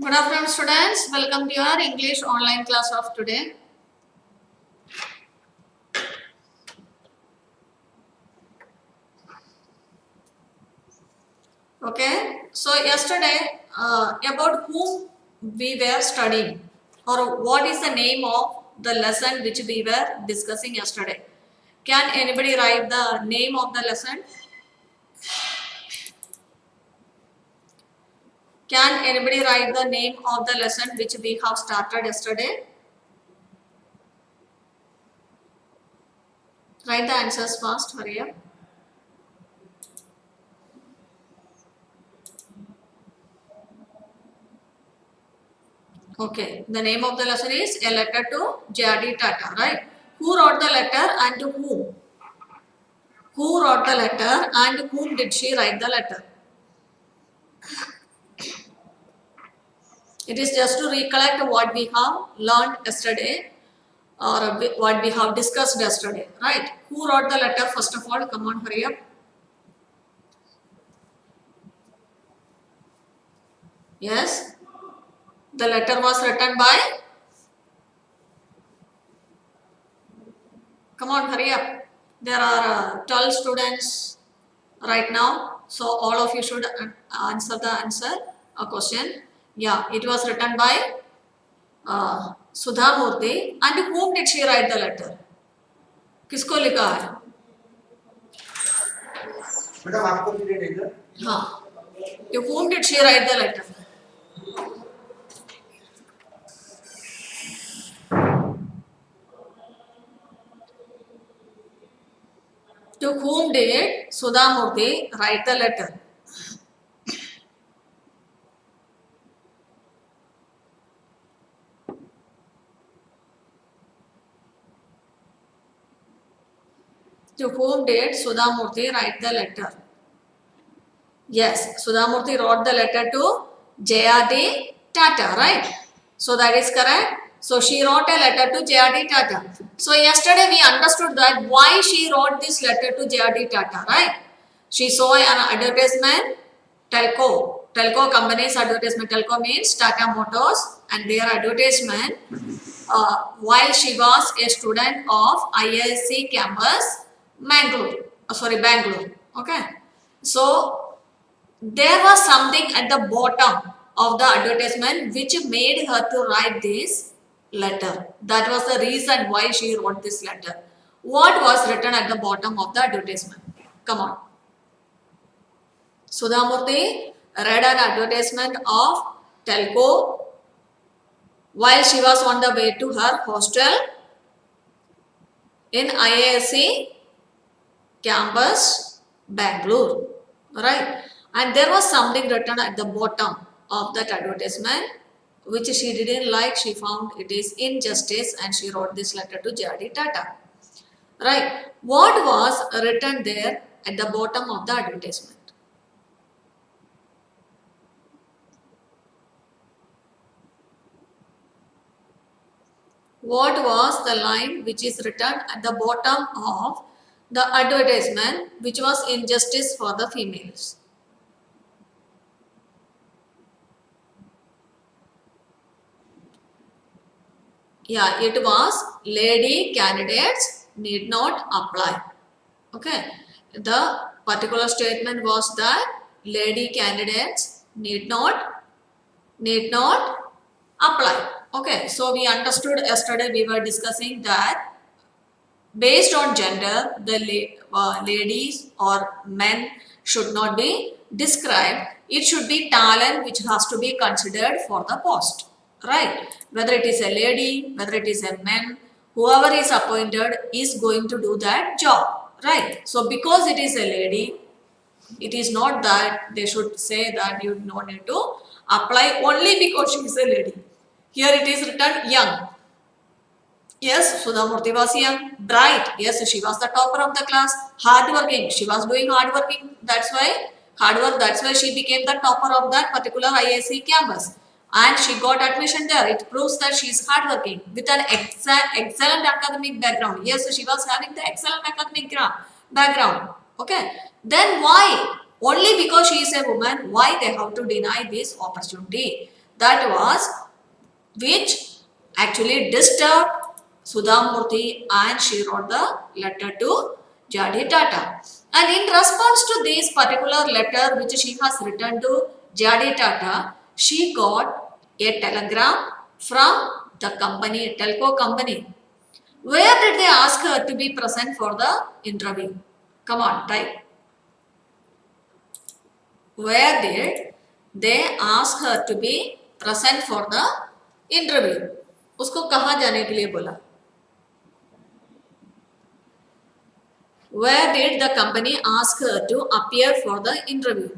Good afternoon, students. Welcome to your English online class of today. Okay, so yesterday about whom we were studying, or what is the name of the lesson which we were discussing yesterday. Can anybody write the name of the lesson? Can anybody write the name of the lesson which we have started yesterday? Write the answers fast, hurry up. Okay, the name of the lesson is A Letter to JRD Tata, right? Who wrote the letter and to whom? Who wrote the letter and whom did she write the letter? It is just to recollect what we have learned yesterday or what we have discussed yesterday, right? Who wrote the letter first of all? Come on, hurry up. Yes, the letter was written by. Come on, hurry up. There are 12 students right now, so all of you should answer the question. Yeah, it was written by Sudha Murthy. And whom did she write the letter? किसको लिखा है? Madam आपको period है इधर? हाँ. To whom did she write the letter? To whom did Sudha Murthy write the letter? To whom did Sudha Murthy write the letter? Yes, Sudha Murthy wrote the letter to JRD Tata, right? So that is correct. So she wrote a letter to JRD Tata. So yesterday we understood that why she wrote this letter to JRD Tata, right? She saw an advertisement, Telco company's advertisement. Telco means Tata Motors, and their advertisement while she was a student of IISc campus, Bangalore. Okay. So there was something at the bottom of the advertisement which made her to write this letter. That was the reason why she wrote this letter. What was written at the bottom of the advertisement? Come on. Sudha Murthy read an advertisement of Telco while she was on the way to her hostel in IISc campus, Bangalore. Right? And there was something written at the bottom of that advertisement which she didn't like. She found it is injustice and she wrote this letter to JRD Tata. Right? What was written there at the bottom of the advertisement? What was the line which is written at the bottom of the advertisement which was injustice for the females? Yeah, it was lady candidates need not apply. Okay. The particular statement was that lady candidates need not apply. Okay. So we understood yesterday we were discussing that based on gender, the ladies or men should not be described. It should be talent which has to be considered for the post. Right? Whether it is a lady, whether it is a man, whoever is appointed is going to do that job. Right? So because it is a lady, it is not that they should say that you don't need to apply only because she is a lady. Here it is written young. Yes, Sudha Murthy was young. Bright. Yes, she was the topper of the class. Hardworking. She was doing hardworking. That's why That's why she became the topper of that particular IISc campus. And she got admission there. It proves that she is hardworking with an excellent academic background. Yes, she was having the excellent academic background. Okay. Then why? Only because she is a woman, why they have to deny this opportunity? That was which actually disturbed Sudhamurthy, and she wrote the letter to JRD Tata. And in response to this particular letter which she has written to JRD Tata, she got a telegram from the company, telco company. Where did they ask her to be present for the interview? Come on, type. Where did they ask her to be present for the interview? उसको कहाँ जाने के लिए बोला? Where did the company ask her to appear for the interview?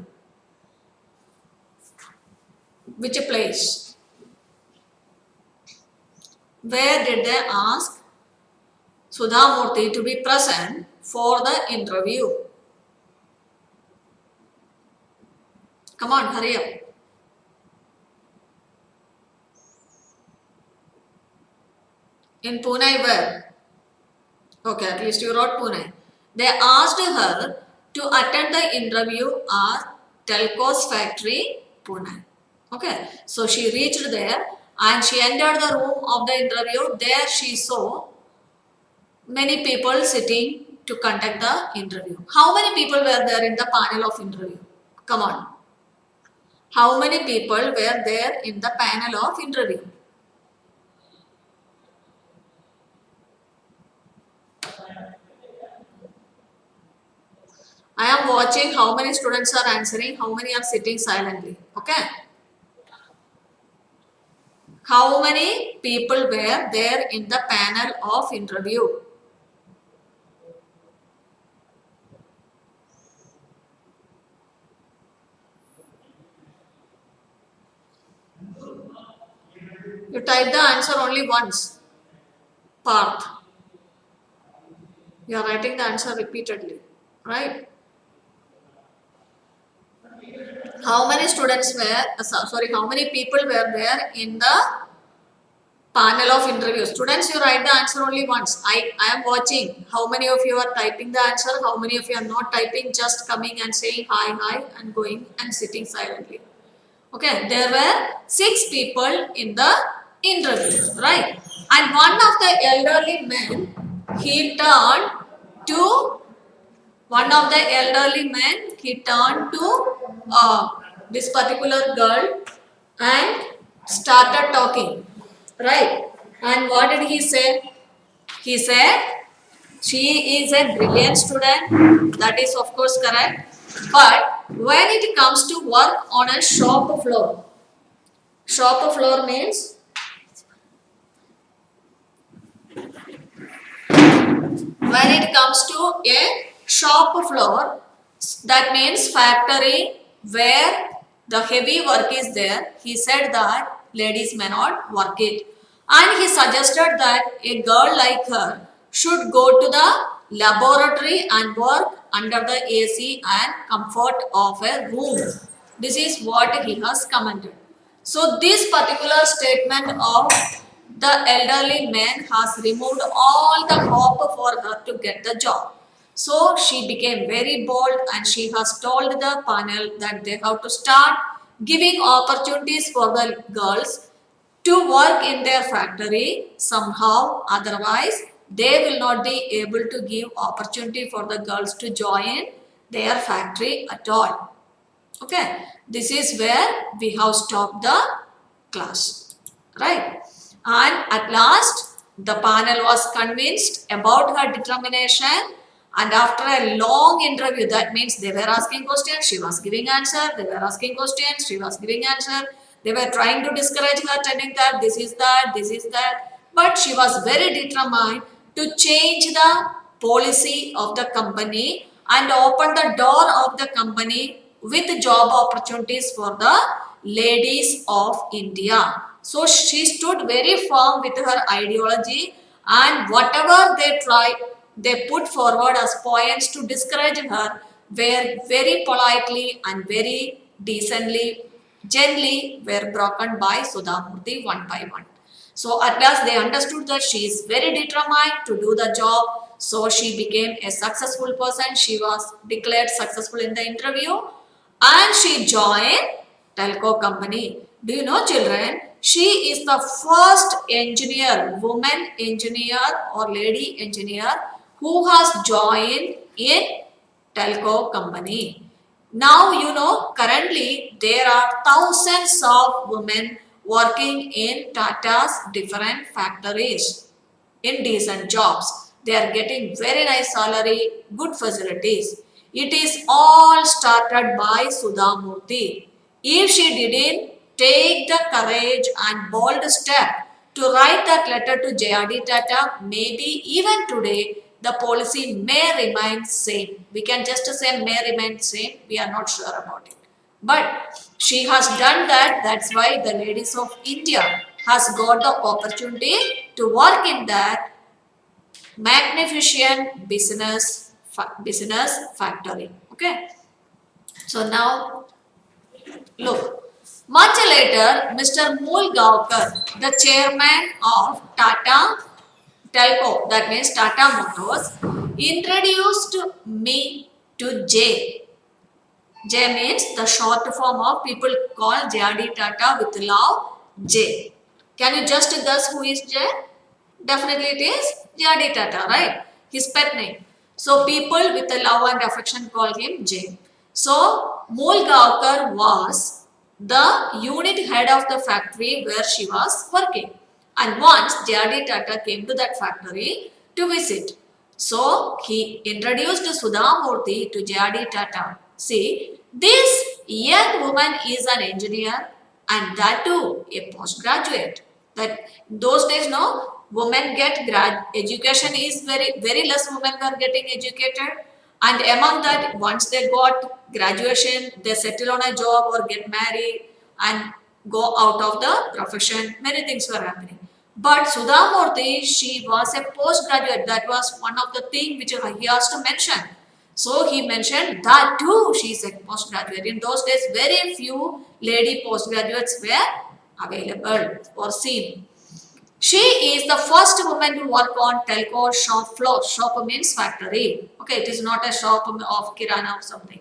Which place? Where did they ask Sudhamurthy to be present for the interview? Come on, hurry up. In Pune, where? Okay, at least you wrote Pune. They asked her to attend the interview at Telco's factory, Pune. Okay, so she reached there and she entered the room of the interview. There she saw many people sitting to conduct the interview. How many people were there in the panel of interview? Come on. How many people were there in the panel of interview? I am watching how many students are answering, how many are sitting silently. Okay. How many people were there in the panel of interview? You type the answer only once. Parth. You are writing the answer repeatedly, right? How many students were, how many people were there in the panel of interview? Students, you write the answer only once. I am watching how many of you are typing the answer, how many of you are not typing, just coming and saying hi and going and sitting silently. Okay, there were 6 people in the interview, right? And one of the elderly men, he turned to this particular girl and started talking, right? And what did he say? He said, she is a brilliant student. That is of course correct. But when it comes to work on a shop floor means when it comes to a shop floor, that means factory where the heavy work is there, he said that ladies may not work it. And he suggested that a girl like her should go to the laboratory and work under the AC and comfort of a room. This is what he has commented. So this particular statement of the elderly man has removed all the hope for her to get the job. So she became very bold and she has told the panel that they have to start giving opportunities for the girls to work in their factory somehow, otherwise they will not be able to give opportunity for the girls to join their factory at all. Okay, this is where we have stopped the class, right? And at last the panel was convinced about her determination, and after a long interview, that means they were asking questions, she was giving answer, they were asking questions, she was giving answer, they were trying to discourage her, telling that this is that, but she was very determined to change the policy of the company and open the door of the company with job opportunities for the ladies of India. So she stood very firm with her ideology, and whatever they tried, they put forward as points to discourage her were very politely and very decently, gently were broken by Sudhamurthy one by one. So at last they understood that she is very determined to do the job. So she became a successful person. She was declared successful in the interview and she joined telco company. Do you know, children? She is the first engineer, woman engineer or lady engineer who has joined in telco company. Now you know currently there are thousands of women working in Tata's different factories in decent jobs. They are getting very nice salary, good facilities. It is all started by Sudha Murthy. If she didn't take the courage and bold step to write that letter to JRD Tata, maybe even today the policy may remain same. We can just say may remain same. We are not sure about it. But she has done that. That's why the ladies of India has got the opportunity to work in that magnificent business factory. Okay. So now look. Much later, Mr. Mulgaonkar, the chairman of Tata Telco, that means Tata Motors, introduced me to J. J means the short form of people call JRD Tata with love J. Can you just guess who is J? Definitely it is JRD Tata, right? His pet name. So people with a love and affection call him J. So Mulgaonkar was the unit head of the factory where she was working. And once JRD Tata came to that factory to visit. So he introduced Sudha Murthy to JRD Tata. See, this young woman is an engineer and that too a postgraduate. That those days, no, women get education is very less women were getting educated, and among that once they got graduation they settle on a job or get married and go out of the profession. Many things were happening. But Sudha Murthy, she was a postgraduate. That was one of the things which he has to mention. So he mentioned that too she is a postgraduate. In those days, very few lady postgraduates were available or seen. She is the first woman to work on telco shop floor. Shop means factory. Okay, it is not a shop of kirana or something.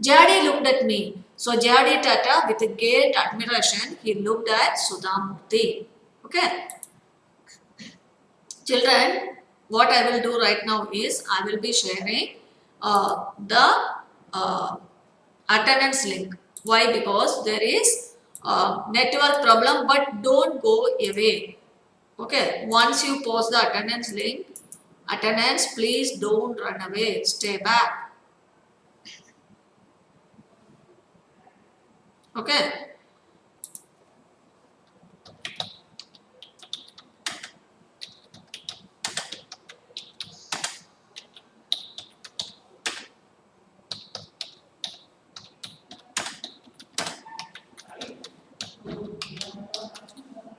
JRD looked at me. So JRD Tata, with a great admiration, he looked at Sudha Murthy. Okay. Children, what I will do right now is I will be sharing the attendance link. Why? Because there is network problem, but don't go away. Okay, once you post the attendance link, please don't run away, stay back. Okay.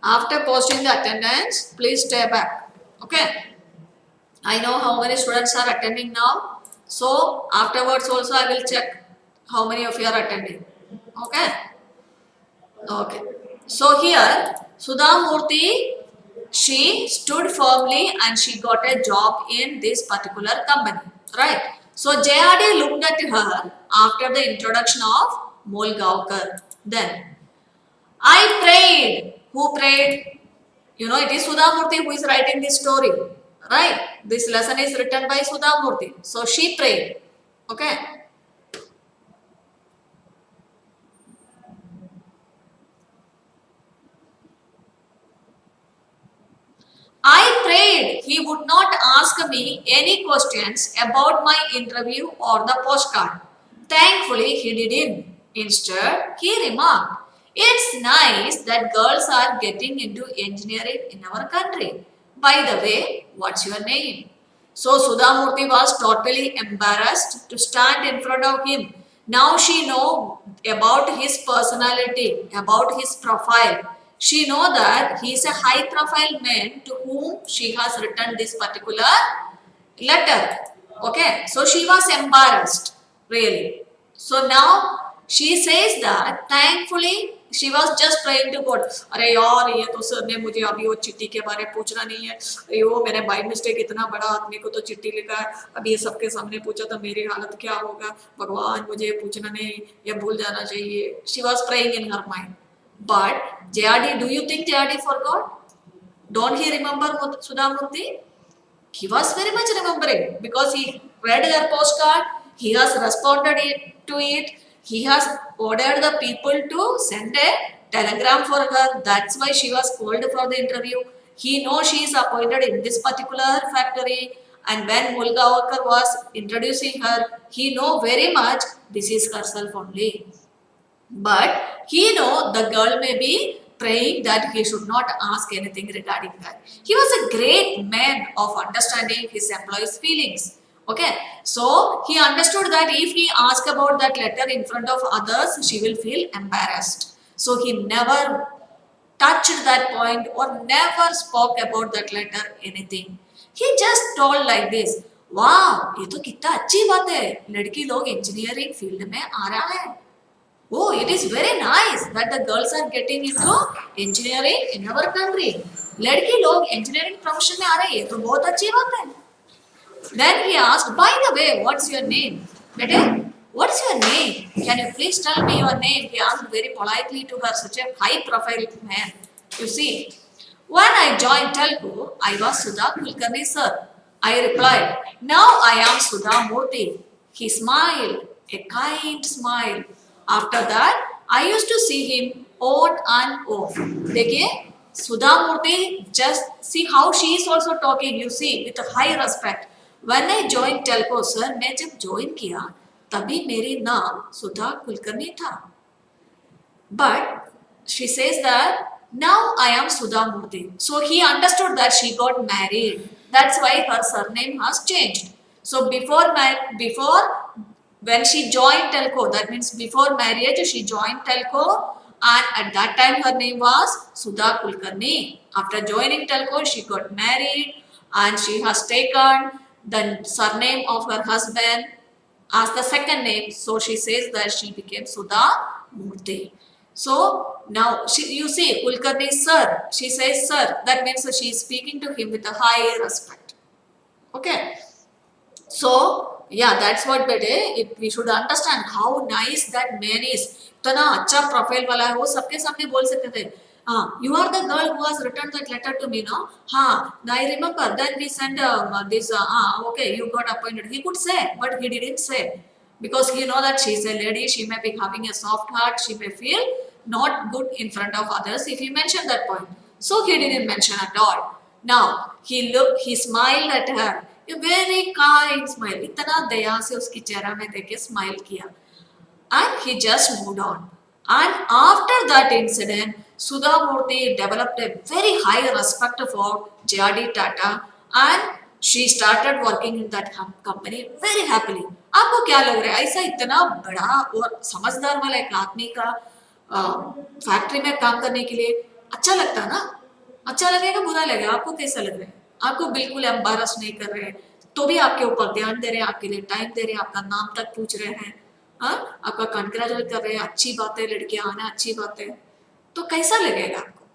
After posting the attendance, please stay back. Okay. I know how many students are attending now. So afterwards also I will check how many of you are attending. Okay. Okay. So here Sudha Murthy, she stood firmly and she got a job in this particular company. Right. So JRD looked at her after the introduction of Mulgaonkar. Then I prayed. Who prayed? You know, it is Sudha Murthy who is writing this story. Right? This lesson is written by Sudha Murthy. So she prayed. Okay. I prayed he would not ask me any questions about my interview or the postcard. Thankfully, he didn't. Instead, he remarked, "It's nice that girls are getting into engineering in our country. By the way, what's your name?" So Sudha Murthy was totally embarrassed to stand in front of him. Now she know about his personality, about his profile. She know that he is a high profile man to whom she has written this particular letter. Okay, so she was embarrassed really. So now she says that thankfully she was just trying to quote, अरे यार ये तो sir ने मुझे अभी वो चिट्ठी के बारे में पूछना नहीं है, अरे वो मैंने बाई मिस्टेक इतना बड़ा आदमी को तो चिट्ठी लिखा है, अभी ये सबके सामने पूछा तो मेरी हालत क्या होगा, भगवान मुझे ये पूछना नहीं, ये भूल जाना चाहिए. She was praying in her mind. But JRD, do you think JRD forgot? Don't he remember Sudha Murthy? He was very much remembering because he read her postcard, he has responded to it, he has ordered the people to send a telegram for her. That's why she was called for the interview. He knows she is appointed in this particular factory, and when Mulgawakar was introducing her, he know very much this is herself only. But he know the girl may be praying that he should not ask anything regarding that. He was a great man of understanding his employees' feelings. Okay, so he understood that if he asked about that letter in front of others, she will feel embarrassed. So he never touched that point or never spoke about that letter anything. He just told like this, wow, ये तो कितना अच्छी बात है, लड़की लोग engineering field में आ रहा है. Oh, it is very nice that the girls are getting into engineering in our country. लड़की लोग engineering profession में आ रही है तो बहुत अच्छी बात है. Then he asked, by the way, what's your name? बेटे, what's your name? Can you please tell me your name? He asked very politely to her, such a high profile man. You see, when I joined Telco, I was Sudha Kulkarni sir. I replied, now I am Sudha Murthy. He smiled, a kind smile. After that, I used to see him on and off. देखिए, Sudha Murthy, just see how she is also talking, you see, with a high respect. When I joined Telco, sir, मैं जब join किया, तभी मेरी नाम सुधा कुलकर्णी था. But she says that now I am Sudha Murthy. So he understood that she got married. That's why her surname has changed. So before when she joined Telco, that means before marriage she joined Telco, and at that time her name was Sudha Kulkarni. After joining Telco, she got married and she has taken the surname of her husband as the second name. So she says that she became Sudha Murthy. So now you see Kulkarni sir, she says sir, that means she is speaking to him with a high respect. Okay. So yeah, that's what bete. We should understand how nice that man is. इतना अच्छा profile वाला है, वो सबके सामने बोल सकते थे. You are the girl who has written that letter to me, no? I remember. Then we sent this. Okay, you got appointed. He could say, but he didn't say because he know that she's a lady. She may be having a soft heart. She may feel not good in front of others if he mentioned that point. So he didn't mention at all. Now he smiled at her. A very kind smile. इतना दया से उसकी चेहरा में देख के smile किया. And he just moved on. And after that incident, Sudha Murthy developed a very high respect for JRD Tata and she started working in that company very happily. आपको क्या लग रहा है, ऐसा इतना बड़ा और समझदार वाला एक आदमी का फैक्ट्री में काम करने के लिए अच्छा लगता है ना? अच्छा लगेगा, बुरा लगेगा? आपको कैसा लग रहा है? आपको बिल्कुल एम्बारस नहीं कर रहे हैं, तो भी आपके ऊपर ध्यान दे रहे हैं, आपके लिए टाइम दे रहे हैं, आपका नाम तक पूछ रहे हैं, आपका कंग्रेचुलेट कर रहे हैं, अच्छी बात है, लड़कियां आना अच्छी बात है, तो कैसा लगेगा आपको?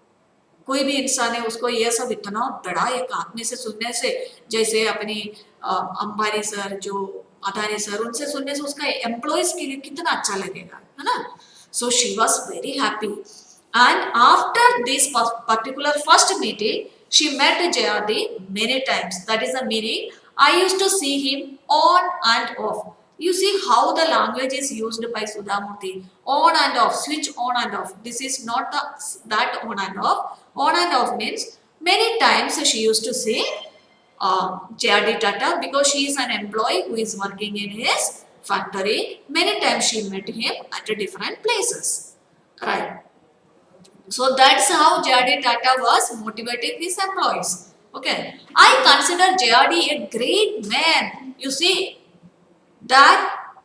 कोई भी इंसान है, उसको ये सब इतना बड़ा एक आदमी से सुनने से, जैसे अपनी अंबानी सर, जो अदानी सर, उनसे सुनने से उसका एम्प्लॉयज के लिए कितना अच्छा लगेगा, है ना? So she was very happy. And after this particular first meeting, she met JRD many times. That is the meaning. I used to see him on and off. You see how the language is used by Sudha Murthy. On and off, switch on and off. This is not that on and off. On and off means many times she used to say JRD Tata because she is an employee who is working in his factory. Many times she met him at different places. Right. So that's how JRD Tata was motivating his employees. Okay. I consider JRD a great man. You see, that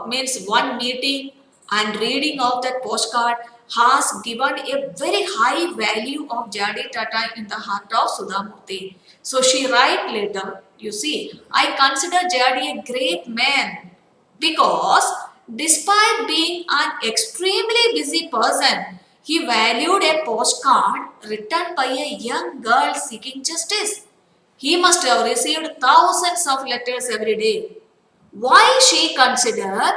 means one meeting and reading of that postcard has given a very high value of JRD Tata in the heart of Sudha Murthy. So she write later, you see, I consider JRD a great man because despite being an extremely busy person, he valued a postcard written by a young girl seeking justice. He must have received thousands of letters every day. Why she considered,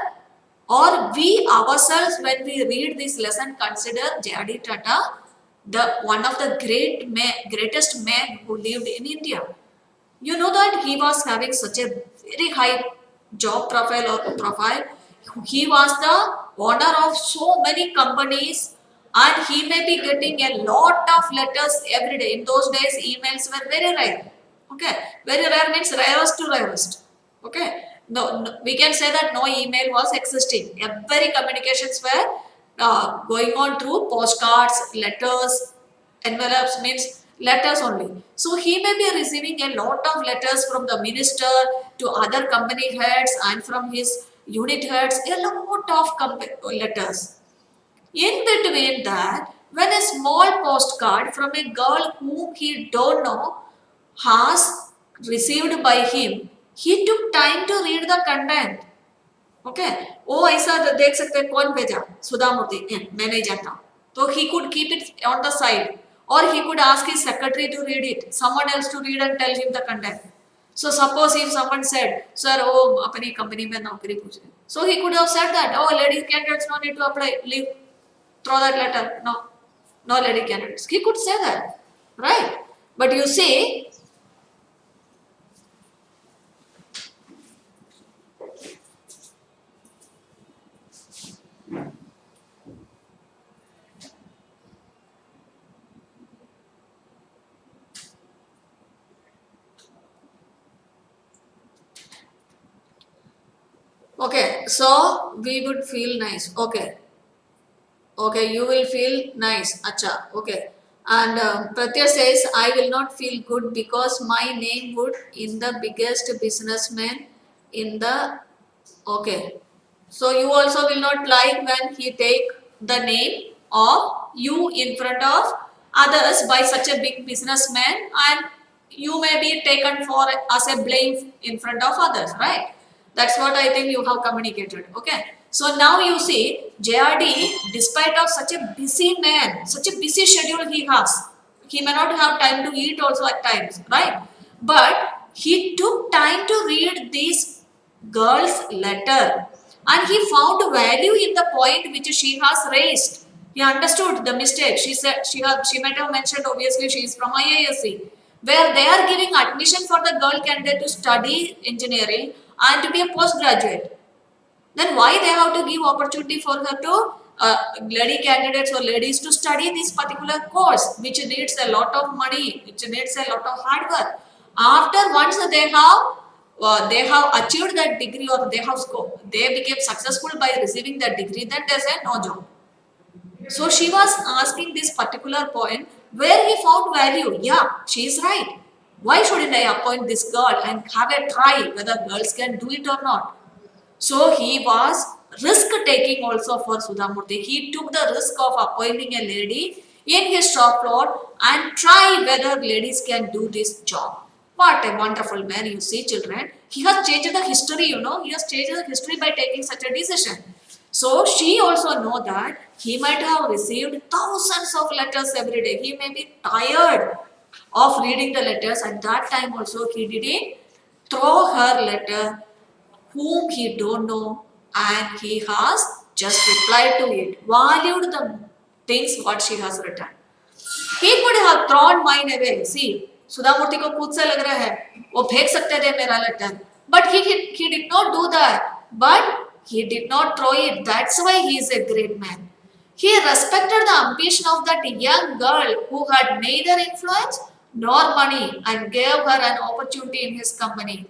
or we ourselves when we read this lesson consider JRD Tata the one of the greatest men who lived in India. You know that he was having such a very high job profile. He was the owner of so many companies and he may be getting a lot of letters every day. In those days, emails were very rare. Okay, very rare means rarest to rarest. Okay, no, we can say that no email was existing. Every communications were going on through postcards, letters, envelopes means letters only. So he may be receiving a lot of letters from the minister to other company heads and from his unit heads, a lot of letters. In between that, when a small postcard from a girl whom he don't know has received by him, he took time to read the content. Okay वो ऐसा देख सकते हैं कौन भेजा सुधा मूर्ति मैं नहीं जानता हूँ तो he could keep it on the side or he could ask his secretary to read it, someone else to read and tell him the content. So suppose if someone said, sir, oh, apni company mein naukri pooch rahe. So he could have said that, oh, lady candidates no need to apply, leave, throw that letter. No, no lady candidates. He could say that, right? But you see, okay, so we would feel nice. Okay, okay, you will feel nice. Acha, okay. And Pratya says, I will not feel good because my name would in the biggest businessman in the, okay. So you also will not like when he take the name of you in front of others by such a big businessman and you may be taken for as a blame in front of others, right? That's what I think you have communicated. Okay. So now you see JRD, despite of such a busy man, such a busy schedule he has, he may not have time to eat also at times, right? But he took time to read this girl's letter and he found value in the point which she has raised. He understood the mistake. She said she might have mentioned obviously she is from IISc where they are giving admission for the girl candidate to study engineering and to be a postgraduate. Then why they have to give opportunity for her to lady candidates or ladies to study this particular course which needs a lot of money, which needs a lot of hard work. After once they have achieved that degree or they became successful by receiving that degree, then they say no job. So she was asking this particular point where he found value. Yeah, she is right. Why shouldn't I appoint this girl and have a try whether girls can do it or not? So he was risk taking also for Sudhamurthy. He took the risk of appointing a lady in his shop floor and try whether ladies can do this job. What a wonderful man, you see, children. He has changed the history, you know. He has changed the history by taking such a decision. So she also know that he might have received thousands of letters every day. He may be tired of reading the letters. At that time also he didn't throw her letter whom he don't know and he has just replied to it, valued the things what she has written. He could have thrown mine away. See, Sudha Murty को खुद से लग रहा है वो फेंक सकते थे मेरा letter but he did not do that but he did not throw it. That's why he is a great man. He respected the ambition of that young girl who had neither influence nor money and gave her an opportunity in his company.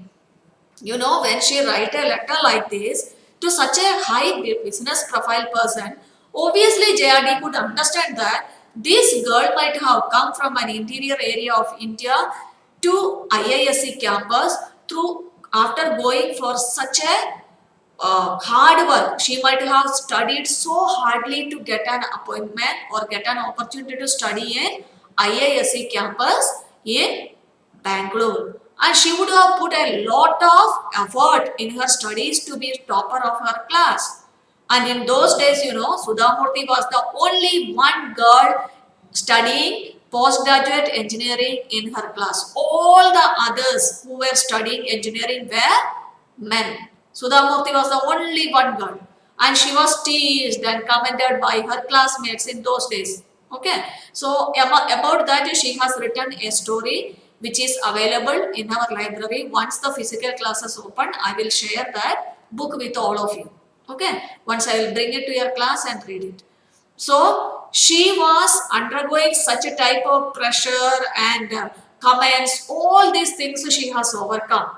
You know, when she write a letter like this to such a high business profile person, obviously JRD could understand that this girl might have come from an interior area of India to IISc campus through after going for such a hard work. She might have studied so hardly to get an appointment or get an opportunity to study in IISc campus in Bangalore. And she would have put a lot of effort in her studies to be topper of her class. And in those days, Sudhamurthy was the only one girl studying postgraduate engineering in her class. All the others who were studying engineering were men. Sudhamurthy was the only one girl. And she was teased and commended by her classmates in those days. Okay. So about that, she has written a story which is available in our library. Once the physical classes open, I will share that book with all of you. Okay. Once I will bring it to your class and read it. So she was undergoing such a type of pressure and comments, all these things she has overcome.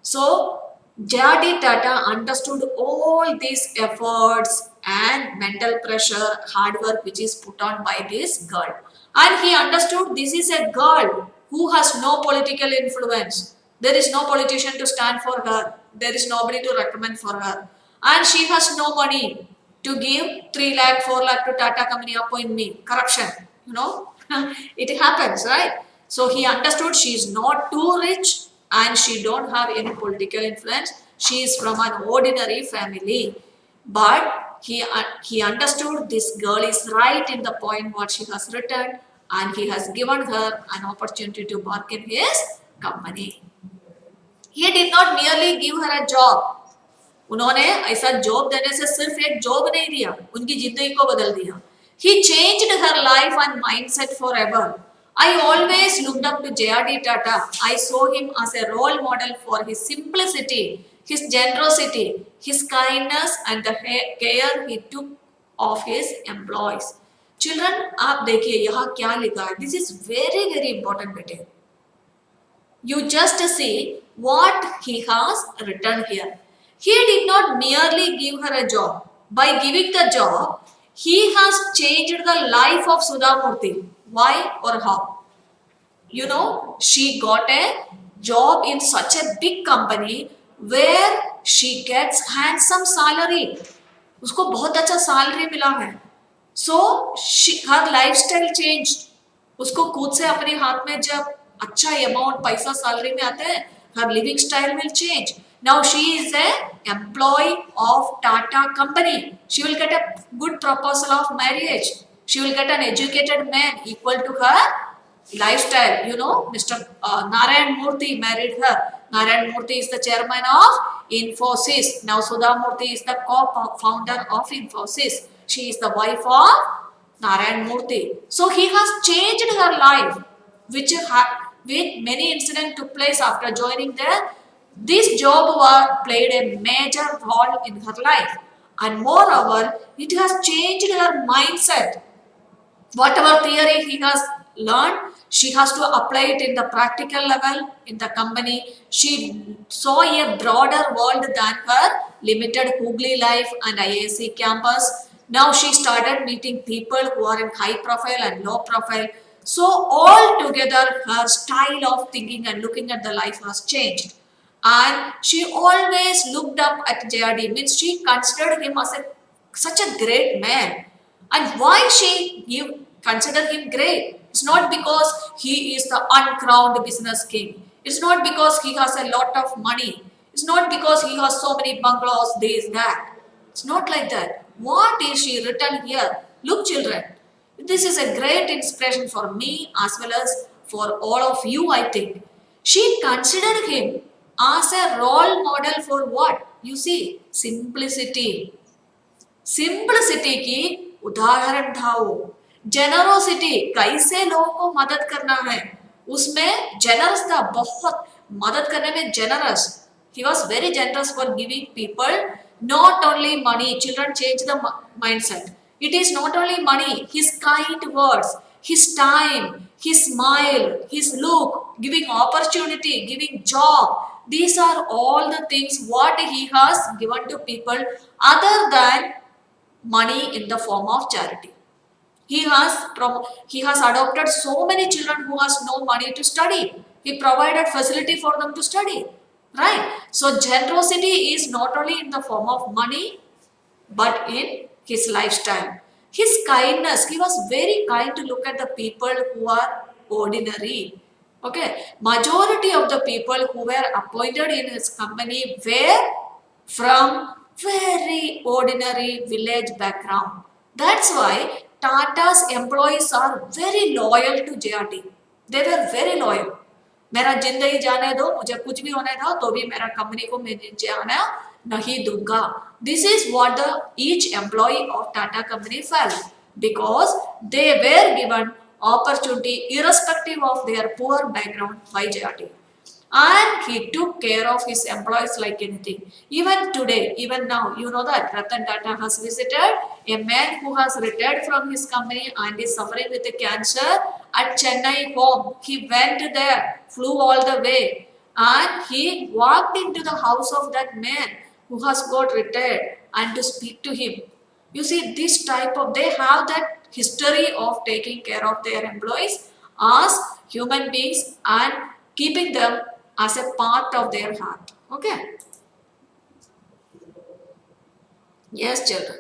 So JRD Tata understood all these efforts and mental pressure, hard work which is put on by this girl. And he understood this is a girl who has no political influence. There is no politician to stand for her. There is nobody to recommend for her. And she has no money to give 3 lakh, 4 lakh to Tata company appoint me. Corruption, it happens, right? So he understood she is not too rich and she don't have any political influence. She is from an ordinary family. But he understood this girl is right in the point what she has written, and he has given her an opportunity to work in his company. He did not merely give her a job. उन्होंने ऐसा job देने से सिर्फ एक job नहीं दिया, उनकी जिंदगी को बदल दिया. He changed her life and mindset forever. I always looked up to JRD Tata. I saw him as a role model for his simplicity, his generosity, his kindness and the care he took of his employees. Children, आप देखिए यहाँ क्या लिखा है. This is very very important बेटे. You just see what he has written here. He did not merely give her a job. By giving the job, he has changed the life of Sudhamurthy. Why or how? She got a job in such a big company where she gets handsome salary. उसको बहुत अच्छा salary मिला है. So her lifestyle changed. उसको खुद से अपने हाथ में जब अच्छा अमाउंट पैसा सैलरी में आते हैं, her living style will change. Now she is a employee of Tata company. She will get a good proposal of marriage. She will get an educated man equal to her lifestyle. Mr. Narayan Murthy married her. Narayan Murthy is the chairman of Infosys. Now Sudha Murthy is the co-founder of Infosys. She is the wife of Narayan Murthy. So he has changed her life, which with many incidents took place after joining there. This job played a major role in her life, and moreover, it has changed her mindset. Whatever theory he has learned, she has to apply it in the practical level in the company. She saw a broader world than her limited Hooghly life and IAC campus. Now she started meeting people who are in high profile and low profile. So altogether, her style of thinking and looking at the life has changed. And she always looked up at JRD, means she considered him as such a great man. And why she consider him great? It's not because he is the uncrowned business king. It's not because he has a lot of money. It's not because he has so many bungalows, this, that. It's not like that. What is she written here? Look, children, this is a great inspiration for me as well as for all of you, I think. She considered him as a role model for what? You see, simplicity. Simplicity की उदाहरण था वो. Generosity, कैसे लोगों को मदद करना है, उसमें जेनरस था, बहुत मदद करने में generous. He was very generous for giving people not only money. Children change the mindset. It is not only money, his kind words, his time, his smile, his look, giving opportunity, giving job. These are all the things what he has given to people other than money in the form of charity. He has adopted so many children who has no money to study. He provided facility for them to study. Right? So generosity is not only in the form of money, but in his lifestyle. His kindness, he was very kind to look at the people who are ordinary. Okay, majority of the people who were appointed in his company were from very ordinary village background. That's why Tata's employees are very loyal to JRD. They were very loyal. मेरा जिंदगी जाने दो, मुझे कुछ भी होने दो, तो भी मेरा कंपनी को मैं नीचे आना नहीं दूंगा. This is what the each employee of Tata company felt, because they were given opportunity irrespective of their poor background by JRD. And he took care of his employees like anything. Even today, even now, you know that Ratan Tata has visited a man who has retired from his company and is suffering with a cancer at Chennai home. He went there, flew all the way, and he walked into the house of that man who has got retired and to speak to him. You see, this type of, they have that history of taking care of their employees as human beings and keeping them as a part of their heart. Okay? Yes, children.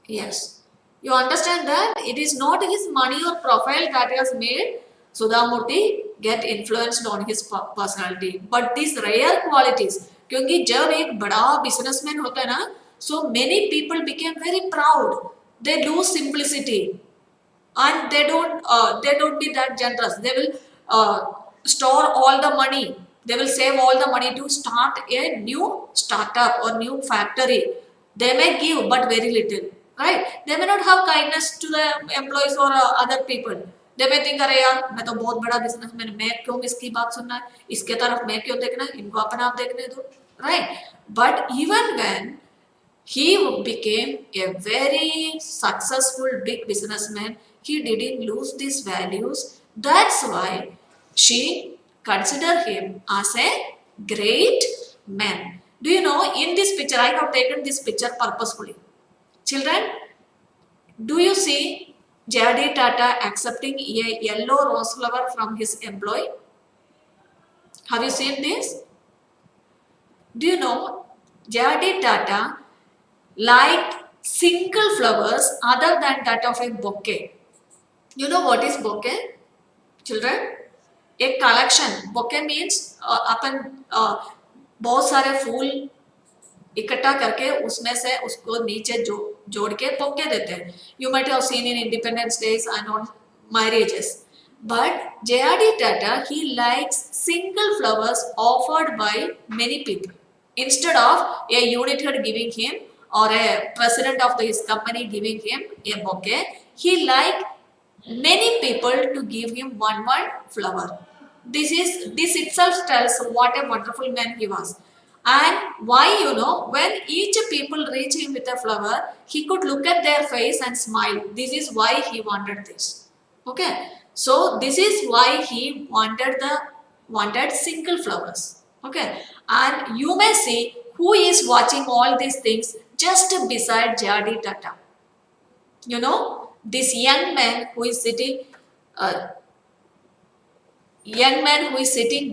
Yes. You understand that it is not his money or profile that has made Sudhamurthy get influenced on his personality, but these rare qualities. क्योंकि जब एक बड़ा businessman होता है ना, so many people became very proud. They lose simplicity. And they don't be that generous. They will store all the money. They will save all the money to start a new startup or new factory. They may give but very little, right? They may not have kindness to the employees or other people. They may think, अरे यार मैं तो बहुत बड़ा businessman, मैं क्यों इसकी बात सुनना है, इसके तरफ मैं क्यों देखना है, इनको अपना आप देखने दो, right? But even when he became a very successful big businessman, he didn't lose these values. That's why she considered him as a great man. Do you know, in this picture, I have taken this picture purposefully. Children, do you see JRD Tata accepting a yellow rose flower from his employee? Have you seen this? Do you know JRD Tata liked single flowers other than that of a bouquet? You know what is bouquet, children? एक collection. Bouquet means अपन बहुत सारे फूल इकट्ठा करके उसमें से उसको नीचे जोड़ के bouquet देते हैं. You might have seen in Independence Days and on marriages. But JRD Tata, he likes single flowers offered by many people. Instead of a unit head giving him or a president of his company giving him a bouquet, he liked many people to give him one flower. This itself tells what a wonderful man he was. And why, you know, when each people reach him with a flower, he could look at their face and smile. This is why he wanted this. Okay. So this is why he wanted single flowers. Okay. And you may see who is watching all these things just beside JRD Tata. You know, this young man who is sitting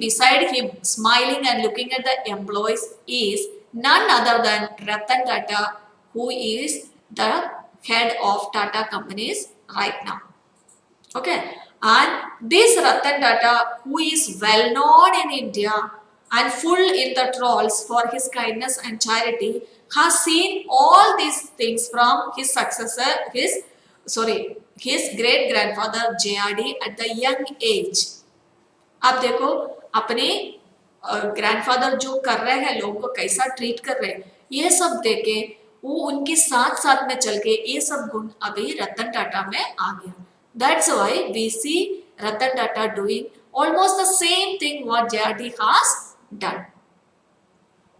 beside him, smiling and looking at the employees, is none other than Ratan Tata, who is the head of Tata companies right now. Okay, and this Ratan Tata, who is well known in India and full in the trolls for his kindness and charity, has seen all these things from his successor, his great grandfather JRD at the young age. आप देखो अपने grandfather जो कर रहे हैं, लोगों को कैसा ट्रीट कर रहे हैं, ये सब देखे वो उनके साथ साथ में चल के ये सब गुण अभी रतन टाटा में आ गया. That's why we see Ratan Tata doing almost the same thing what JRD has done.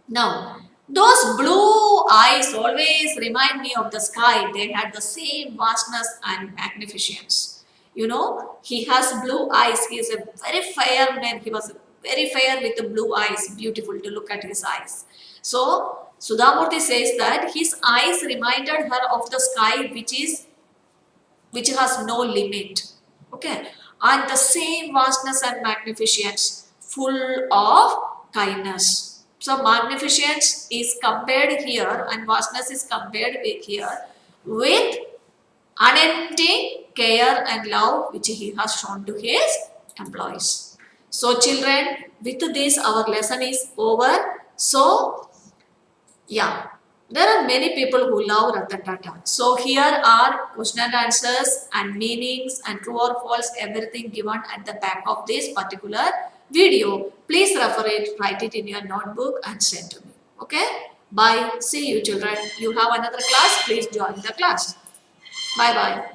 Now, those blue eyes always remind me of the sky. They had the same vastness and magnificence. You know, he has blue eyes. He is a very fair man. He was very fair with the blue eyes. Beautiful to look at his eyes. So, Sudhamurthy says that his eyes reminded her of the sky which has no limit. Okay. And the same vastness and magnificence, full of kindness. So magnificence is compared here and vastness is compared with unending care and love which he has shown to his employees. So children, with this our lesson is over. So yeah, there are many people who love Ratan Tata. So here are question and answers and meanings and true or false, everything given at the back of this particular video. Please refer it, write it in your notebook and send to me. Okay? Bye. See you children. You have another class. Please join the class. Bye bye.